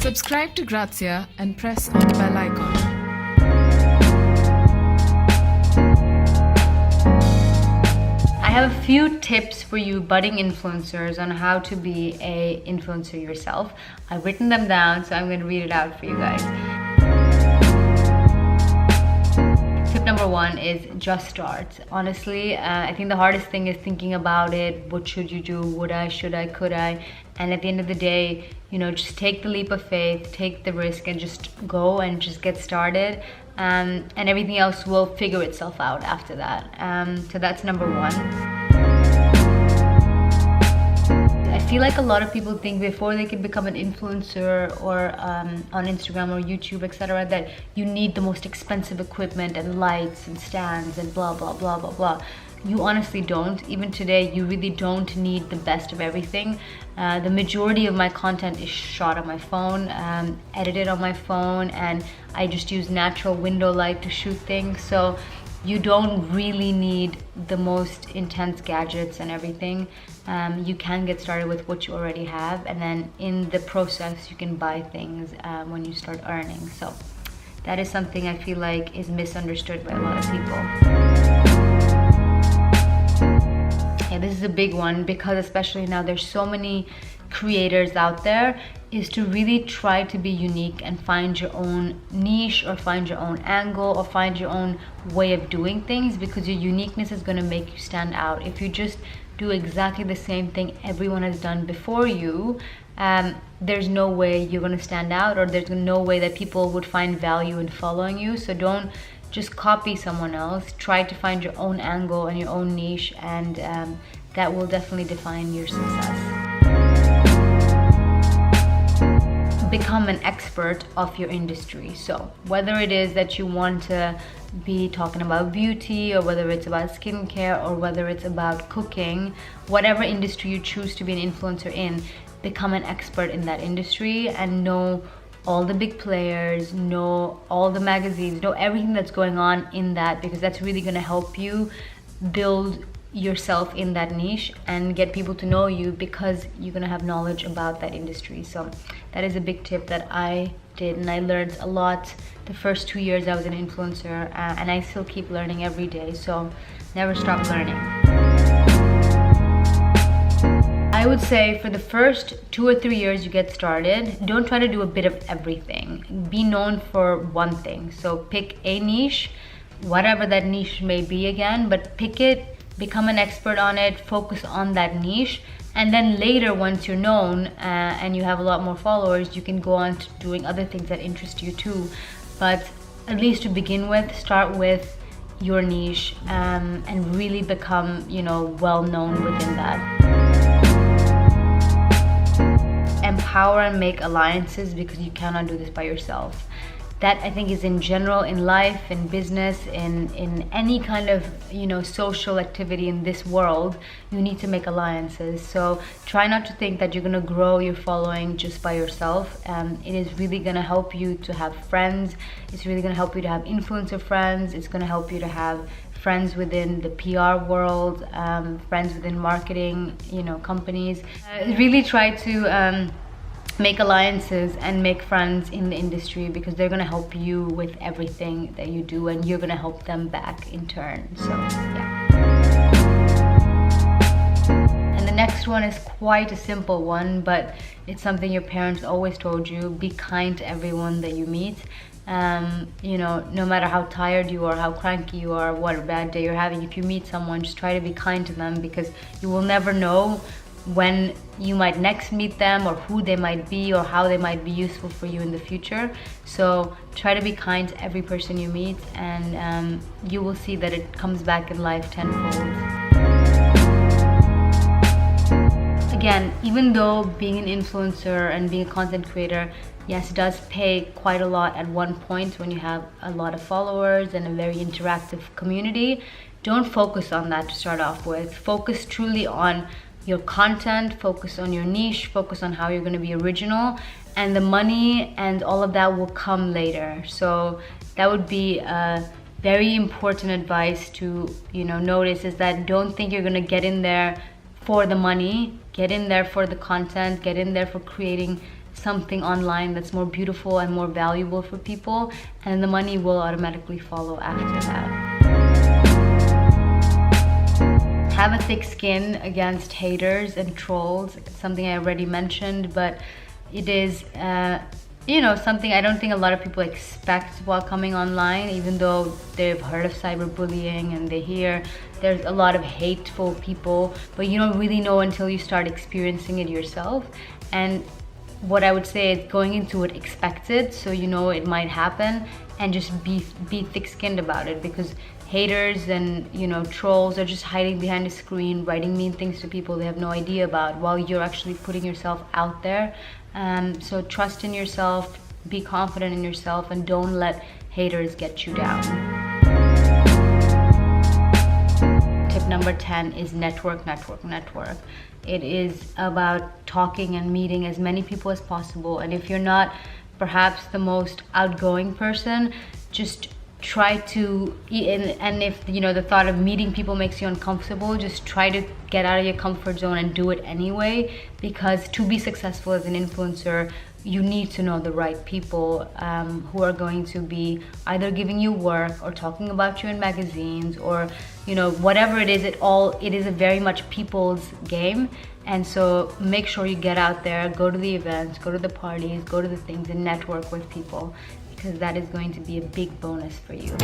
Subscribe to Grazia and press on the bell icon. I have a few tips for you budding influencers on how to be a influencer yourself. I've written them down, so I'm going to read it out for you guys. Tip number one is just start. Honestly, I think the hardest thing is thinking about it. What should you do? Would I, should I, could I? And at the end of the day, just take the leap of faith, take the risk, and just go and just get started. And everything else will figure itself out after that. So that's number one. I feel like a lot of people think before they can become an influencer or on Instagram or YouTube, etc., that you need the most expensive equipment and lights and stands and blah, blah, blah, blah, blah. You honestly don't. Even today, you really don't need the best of everything. The majority of my content is shot on my phone, edited on my phone, and I just use natural window light to shoot things. So you don't really need the most intense gadgets and everything. You can get started with what you already have, and then in the process, you can buy things when you start earning. So that is something I feel like is misunderstood by a lot of people. Yeah, this is a big one because especially now there's so many creators out there, is to really try to be unique and find your own niche or find your own angle or find your own way of doing things, because your uniqueness is going to make you stand out. If you just do exactly the same thing everyone has done before you, there's no way you're going to stand out, or there's no way that people would find value in following you. So don't just copy someone else. Try to find your own angle and your own niche, and that will definitely define your success. Become an expert of your industry. So whether it is that you want to be talking about beauty, or whether it's about skincare, or whether it's about cooking, whatever industry you choose to be an influencer in, become an expert in that industry and know all the big players, know all the magazines, know everything that's going on in that, because that's really going to help you build yourself in that niche and get people to know you, because you're going to have knowledge about that industry. So that is a big tip that I did, and I learned a lot the first 2 years I was an influencer, and I still keep learning every day, so never stop learning. I would say for the first 2 or 3 years you get started, don't try to do a bit of everything. Be known for one thing. So pick a niche, whatever that niche may be again, but pick it, become an expert on it, focus on that niche, and then later once you're known and you have a lot more followers, you can go on to doing other things that interest you too. But at least to begin with, start with your niche and really become, well known within that. Empower and make alliances, because you cannot do this by yourself. That I think is in general, in life, in business, in any kind of social activity in this world, you need to make alliances. So try not to think that you're gonna grow your following just by yourself. It is really gonna help you to have friends. It's really gonna help you to have influencer friends. It's gonna help you to have friends within the PR world, friends within marketing, companies. Really try to make alliances and make friends in the industry, because they're gonna help you with everything that you do, and you're gonna help them back in turn. So yeah. And the next one is quite a simple one, but it's something your parents always told you: be kind to everyone that you meet. No matter how tired you are, how cranky you are, what a bad day you're having, if you meet someone, just try to be kind to them, because you will never know when you might next meet them, or who they might be, or how they might be useful for you in the future. So try to be kind to every person you meet, and you will see that it comes back in life tenfold. Again, even though being an influencer and being a content creator, yes, it does pay quite a lot at one point when you have a lot of followers and a very interactive community, don't focus on that to start off with. Focus truly on your content, focus on your niche, focus on how you're going to be original, and the money and all of that will come later. So that would be a very important advice to notice, is that don't think you're going to get in there for the money. Get in there for the content, get in there for creating something online that's more beautiful and more valuable for people, and the money will automatically follow after that. Have a thick skin against haters and trolls. It's something I already mentioned, but it is something I don't think a lot of people expect while coming online, even though they've heard of cyberbullying and they hear there's a lot of hateful people, but you don't really know until you start experiencing it yourself. And what I would say is going into it expected, so you know it might happen, and just be thick-skinned about it, because haters and trolls are just hiding behind a screen, writing mean things to people they have no idea about, while you're actually putting yourself out there. So trust in yourself, be confident in yourself, and don't let haters get you down. Tip number 10 is network. It is about talking and meeting as many people as possible. And if you're not perhaps the most outgoing person, just try to, and if the thought of meeting people makes you uncomfortable, just try to get out of your comfort zone and do it anyway, because to be successful as an influencer, you need to know the right people who are going to be either giving you work or talking about you in magazines, or whatever it is. It is a very much people's game. And so make sure you get out there, go to the events, go to the parties, go to the things, and network with people, because that is going to be a big bonus for you.